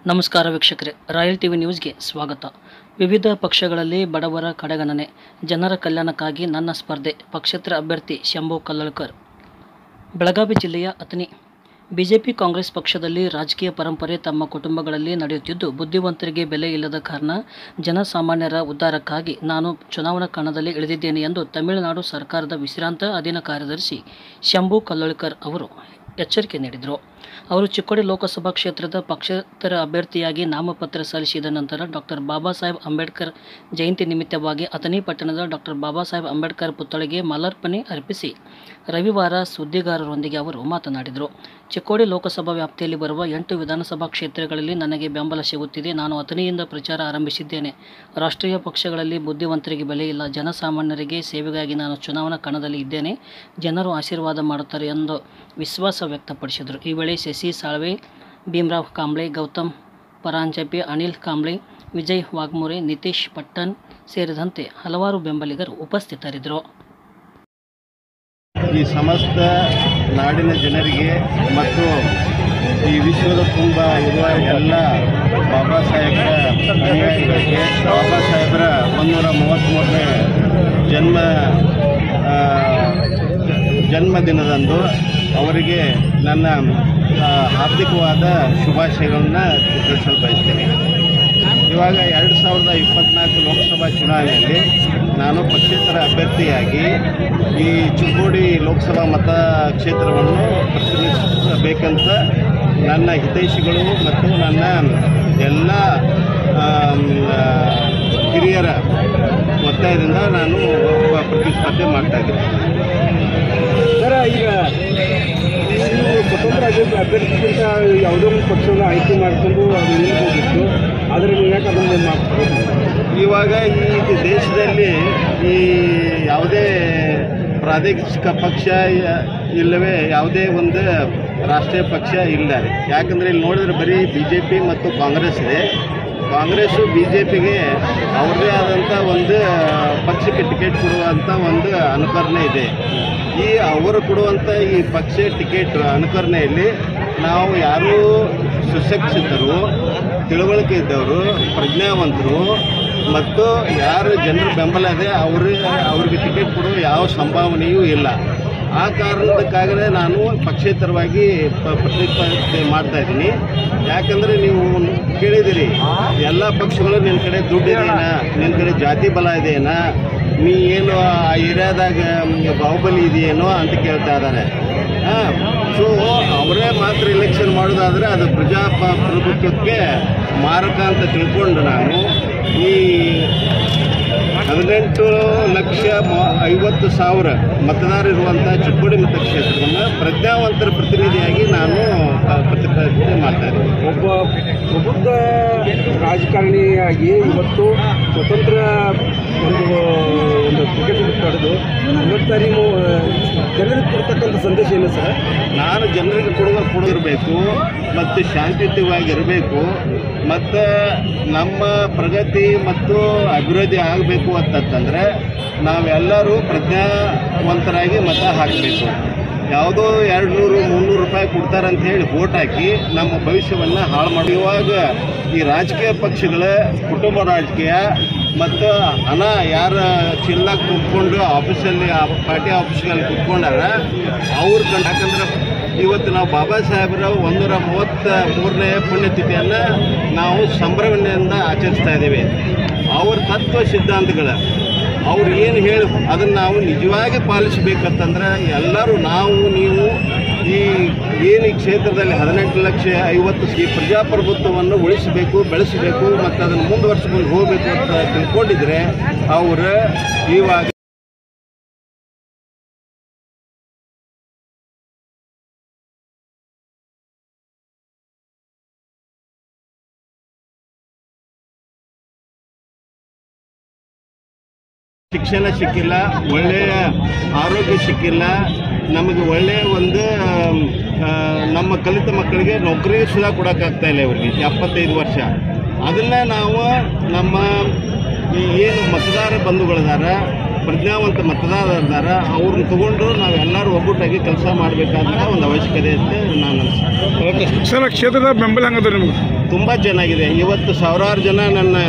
ನಮಸ್ಕಾರ ವೀಕ್ಷಕರೇ, royal TV ನ್ಯೂಸ್ಗೆ ಸ್ವಾಗತ. ವಿವಿಧ ಪಕ್ಷಗಳಲ್ಲಿ ಬಡವರ ಕಡೆಗಣನೆ, ಜನರ ಕಲ್ಯಾಣಕ್ಕಾಗಿ ನನ್ನ ಸ್ಪರ್ಧೆ. ಪಕ್ಷೇತರ ಅಭ್ಯರ್ಥಿ ಶಂಭು ಕಲ್ಲಳ್ಕರ್. ಬೆಳಗಾವಿ ಜಿಲ್ಲೆಯ ಅಥಣಿ. ಬಿಜೆಪಿ ಕಾಂಗ್ರೆಸ್ ಪಕ್ಷದಲ್ಲಿ ರಾಜಕೀಯ ಪರಂಪರೆ ತಮ್ಮ ಕುಟುಂಬಗಳಲ್ಲಿ ನಡೆಯುತ್ತಿದ್ದು, ಬುದ್ಧಿವಂತರಿಗೆ ಬೆಲೆ ಇಲ್ಲದ ಕಾರಣ ಜನಸಾಮಾನ್ಯರ ಉದ್ಧಾರಕ್ಕಾಗಿ ನಾನು ಚುನಾವಣಾ ಕಣದಲ್ಲಿ ಇಳಿದಿದ್ದೇನೆ ಎಂದು ತಮಿಳುನಾಡು ಸರ್ಕಾರದ ವಿಶ್ರಾಂತ ಅಧೀನ ಕಾರ್ಯದರ್ಶಿ ಶಂಭು ಕಲ್ಲಳ್ಕರ್ ಅವರು ಎಚ್ಚರಿಕೆ ನೀಡಿದರು. ಅವರು ಚಿಕ್ಕೋಡಿ ಲೋಕಸಭಾ ಕ್ಷೇತ್ರದ ಪಕ್ಷೇತರ ಅಭ್ಯರ್ಥಿಯಾಗಿ ನಾಮಪತ್ರ ಸಲ್ಲಿಸಿದ ನಂತರ ಡಾಕ್ಟರ್ ಬಾಬಾ ಸಾಹೇಬ್ ಅಂಬೇಡ್ಕರ್ ಜಯಂತಿ ನಿಮಿತ್ತವಾಗಿ ಅಥಣಿ ಪಟ್ಟಣದ ಡಾಕ್ಟರ್ ಬಾಬಾ ಸಾಹೇಬ್ ಅಂಬೇಡ್ಕರ್ ಪುತ್ಥಳಿಗೆ ಮಾಲಾರ್ಪಣೆ ಅರ್ಪಿಸಿ ರವಿವಾರ ಸುದ್ದಿಗಾರರೊಂದಿಗೆ ಅವರು ಮಾತನಾಡಿದರು. ಚಿಕ್ಕೋಡಿ ಲೋಕಸಭಾ ವ್ಯಾಪ್ತಿಯಲ್ಲಿ ಬರುವ 8 ವಿಧಾನಸಭಾ ಕ್ಷೇತ್ರಗಳಲ್ಲಿ ನನಗೆ ಬೆಂಬಲ ಸಿಗುತ್ತಿದೆ. ನಾನು ಅಥಣಿಯಿಂದ ಪ್ರಚಾರ ಆರಂಭಿಸಿದ್ದೇನೆ. ರಾಷ್ಟ್ರೀಯ ಪಕ್ಷಗಳಲ್ಲಿ ಬುದ್ಧಿವಂತರಿಗೆ ಬೆಲೆ ಇಲ್ಲ. ಜನಸಾಮಾನ್ಯರಿಗೆ ಸೇವೆಗಾಗಿ ನಾನು ಚುನಾವಣಾ ಕಣದಲ್ಲಿ ಇದ್ದೇನೆ. ಜನರು ಆಶೀರ್ವಾದ ಮಾಡುತ್ತಾರೆ ಎಂದು ವಿಶ್ವಾಸ ವ್ಯಕ್ತಪಡಿಸಿದರು. ಈ ವೇಳೆ ಶಶಿ ಸಾಳ್ವೆ, ಭೀಮರಾವ್ ಕಾಂಬ್ಳೆ, ಗೌತಮ್ ಪರಾಂಜಪೆ, ಅನಿಲ್ ಕಾಂಬ್ಳೆ, ವಿಜಯ್ ವಾಘಮೋರೆ, ನಿತೀಶ್ ಪಟ್ಟಣ್ ಸೇರಿದಂತೆ ಹಲವಾರು ಬೆಂಬಲಿಗರು ಉಪಸ್ಥಿತರಿದ್ದರು. ಈ ಸಮಸ್ತ ನಾಡಿನ ಜನರಿಗೆ ಮತ್ತು ಈ ವಿಶ್ವದ ತುಂಬ ಇರುವ ಎಲ್ಲ ಬಾಬಾ ಸಾಹೇಬರ ಅನುಯಾಯಿಗಳಿಗೆ ಬಾಬಾ ಸಾಹೇಬರ 133ನೇ ಜನ್ಮದಿನದಂದು ಅವರಿಗೆ ನನ್ನ ಹಾರ್ದಿಕವಾದ ಶುಭಾಶಯಗಳನ್ನು ತಿಳಿಸಲು ಬಯಸ್ತೇನೆ. ಇವಾಗ 2024 ಲೋಕಸಭಾ ಚುನಾವಣೆಯಲ್ಲಿ ನಾನು ಪಕ್ಷೇತರ ಅಭ್ಯರ್ಥಿಯಾಗಿ ಈ ಚಿಕ್ಕೋಡಿ ಲೋಕಸಭಾ ಮತಕ್ಷೇತ್ರವನ್ನು ಪ್ರತಿನಿಧಿಸಬೇಕಂತ ನನ್ನ ಹಿತೈಷಿಗಳು ಮತ್ತು ನನ್ನ ಎಲ್ಲ ಹಿರಿಯರ ಒತ್ತಾಯದಿಂದ ನಾನು ಪ್ರತಿಸ್ಪರ್ಧೆ ಮಾಡ್ತಾಯಿದ್ದೀನಿ. ಸರ್, ಈಗ ಸ್ವತಂತ್ರ ಅಭ್ಯರ್ಥಿಗಿಂತ ಯಾವುದೋ ಒಂದು ಪಕ್ಷವನ್ನು ಆಯ್ಕೆ ಮಾಡಿಕೊಂಡು ಅದು ನಿಲ್ಲಬಹುದಿತ್ತು, ಆದರೆ ನೀವು ಯಾಕೆ ಅದನ್ನು ಮಾಡ್ತಾರೆ? ಇವಾಗ ಈ ದೇಶದಲ್ಲಿ ಈ ಯಾವುದೇ ಪ್ರಾದೇಶಿಕ ಪಕ್ಷ ಇಲ್ಲವೇ ಯಾವುದೇ ಒಂದು ರಾಷ್ಟ್ರೀಯ ಪಕ್ಷ ಇಲ್ಲ. ಯಾಕಂದರೆ ಇಲ್ಲಿ ನೋಡಿದ್ರೆ ಬರೀ BJP ಮತ್ತು ಕಾಂಗ್ರೆಸ್ ಇದೆ. ಕಾಂಗ್ರೆಸ್ಸು BJPಗೆ ಅವ್ರದ್ದೇ ಆದಂಥ ಒಂದು ಪಕ್ಷಕ್ಕೆ ಟಿಕೆಟ್ ಕೊಡುವಂಥ ಒಂದು ಅನುಕರಣೆ ಇದೆ. ಈ ಅವರು ಕೊಡುವಂಥ ಈ ಪಕ್ಷ ಟಿಕೆಟ್ ಅನುಕರಣೆಯಲ್ಲಿ ನಾವು ಯಾರೂ ಸುಶಿಕ್ಷಿತರು, ತಿಳುವಳಿಕೆ ಇದ್ದವರು, ಪ್ರಜ್ಞಾವಂತರು ಮತ್ತು ಯಾರು ಜನರ ಬೆಂಬಲ ಇದೆ ಅವ್ರಿಗೆ ಟಿಕೆಟ್ ಕೊಡುವ ಯಾವ ಸಂಭಾವನೆಯೂ ಇಲ್ಲ. ಆ ಕಾರಣಕ್ಕಾಗಲೇ ನಾನು ಪಕ್ಷೇತರವಾಗಿ ಪ್ರತಿಸ್ಪರ್ಧೆ ಮಾಡ್ತಾಯಿದ್ದೀನಿ. ಯಾಕಂದರೆ ನೀವು ಕೇಳಿದಿರಿ, ಎಲ್ಲ ಪಕ್ಷಗಳು ನಿನ್ನ ಕಡೆ ದುಡ್ಡು ಇದೆಯಾ, ನಿನ್ನ ಕಡೆ ಜಾತಿ ಬಲ ಇದೆಯೇನಾ, ನೀ ಏನು ಆ ಏರಿಯಾದಾಗ ಬಾಹುಬಲಿ ಇದೆಯೇನೋ ಅಂತ ಕೇಳ್ತಾ ಇದ್ದಾರೆ. ಸೊ ಅವರೇ ಮಾತ್ರ ಎಲೆಕ್ಷನ್ ಮಾಡೋದಾದರೆ ಅದು ಪ್ರಜಾಪ್ರಭುತ್ವಕ್ಕೆ ಮಾರಕ ಅಂತ ತಿಳ್ಕೊಂಡು ನಾನು ಈ 18,50,000 ಮತದಾರರಿರುವಂಥ ಚಿಕ್ಕೋಡಿ ಮತಕ್ಷೇತ್ರವನ್ನು ಪ್ರಜ್ಞಾವಂತರ ಪ್ರತಿನಿಧಿಯಾಗಿ ನಾನು ಪ್ರತಿಪಾದನೆ ಮಾಡ್ತಾಯಿದ್ದೀನಿ. ಒಬ್ಬ ಪ್ರಬುದ್ಧ ರಾಜಕಾರಣಿಯಾಗಿ ಇವತ್ತು ಸ್ವತಂತ್ರ ಒಂದು ಟಿಕೆಟ್ ಪಡೆದು ಇವತ್ತು ನೀವು ಜನರಿಗೆ ಕೊಡ್ತಕ್ಕಂಥ ಸಂದೇಶ ಏನು ಸರ್? ನಾನು ಜನರಿಗೆ ಕೊಡಿರಬೇಕು ಮತ್ತು ಶಾಂತಿಯುತವಾಗಿರಬೇಕು ಮತ್ತು ನಮ್ಮ ಪ್ರಗತಿ ಮತ್ತು ಅಭಿವೃದ್ಧಿ ಆಗಬೇಕು ಅಂತಂದರೆ ನಾವೆಲ್ಲರೂ ಪ್ರಜ್ಞಾವಂತರಾಗಿ ಮತ ಹಾಕಬೇಕು. ಯಾವುದೋ 200-300 ರೂಪಾಯಿ ಕೊಡ್ತಾರಂತ ಹೇಳಿ ವೋಟ್ ಹಾಕಿ ನಮ್ಮ ಭವಿಷ್ಯವನ್ನು ಹಾಳು ಮಾಡಿ. ಇವಾಗ ಈ ರಾಜಕೀಯ ಪಕ್ಷಗಳ ಕುಟುಂಬ ರಾಜಕೀಯ ಮತ್ತು ಹಣ ಯಾರ ಚಿಲ್ಲಾಗ ಕುತ್ಕೊಂಡು ಆಫೀಸಲ್ಲಿ ಪಾರ್ಟಿ ಆಫೀಸ್ಗಳಲ್ಲಿ ಕುತ್ಕೊಂಡಾರ ಅವ್ರು ಯಾಕಂದ್ರೆ ಇವತ್ತು ನಾವು ಬಾಬಾ ಸಾಹೇಬರ 133ನೇ ಪುಣ್ಯತಿಥಿಯನ್ನು ನಾವು ಸಂಭ್ರಮದಿಂದ ಆಚರಿಸ್ತಾ ಇದ್ದೀವಿ. ಅವ್ರ ತತ್ವ ಸಿದ್ಧಾಂತಗಳು ಅವ್ರು ಏನು ಹೇಳಿ ಅದನ್ನು ನಾವು ನಿಜವಾಗಿ ಪಾಲಿಸಬೇಕಂತಂದ್ರೆ ಎಲ್ಲರೂ ನಾವು ನೀವು ಈ ಏನು ಈ ಕ್ಷೇತ್ರದಲ್ಲಿ 18,50,000 ಈ ಪ್ರಜಾಪ್ರಭುತ್ವವನ್ನು ಉಳಿಸಬೇಕು, ಬೆಳೆಸಬೇಕು ಮತ್ತು ಅದನ್ನು ಮುಂದುವರಿಸ್ಕೊಂಡು ಹೋಗಬೇಕು ಅಂತ ತಿಳ್ಕೊಂಡಿದ್ರೆ ಅವರು ಇವಾಗ ಶಿಕ್ಷಣ ಸಿಕ್ಕಿಲ್ಲ, ಒಳ್ಳೆಯ ಆರೋಗ್ಯ ಸಿಕ್ಕಿಲ್ಲ, ನಮಗೆ ಒಳ್ಳೆಯ ಒಂದು ನಮ್ಮ ಕಲಿತ ಮಕ್ಕಳಿಗೆ ನೌಕರಿ ಸುಧಾ ಕೊಡೋಕ್ಕಾಗ್ತಾ ಇಲ್ಲ. ಇವರಿಗೆ 75 ವರ್ಷ. ಅದನ್ನು ನಾವು ನಮ್ಮ ಈ ಏನು ಮತದಾರ ಬಂಧುಗಳಿದಾರ, ಪ್ರಜ್ಞಾವಂತ ಮತದಾರರಿದಾರ, ಅವ್ರನ್ನ ತಗೊಂಡು ನಾವೆಲ್ಲರೂ ಒಗ್ಗಟ್ಟಾಗಿ ಕೆಲಸ ಮಾಡಬೇಕಾದಂಥ ಒಂದು ಅವಶ್ಯಕತೆ ಅಂತ ನಾನು ಸರ್ ಕ್ಷೇತ್ರದ ಬೆಂಬಲ ಹಂಗದ ನಿಮ್ಗೆ ತುಂಬ ಚೆನ್ನಾಗಿದೆ. ಇವತ್ತು ಸಾವಿರಾರು ಜನ ನನ್ನನ್ನು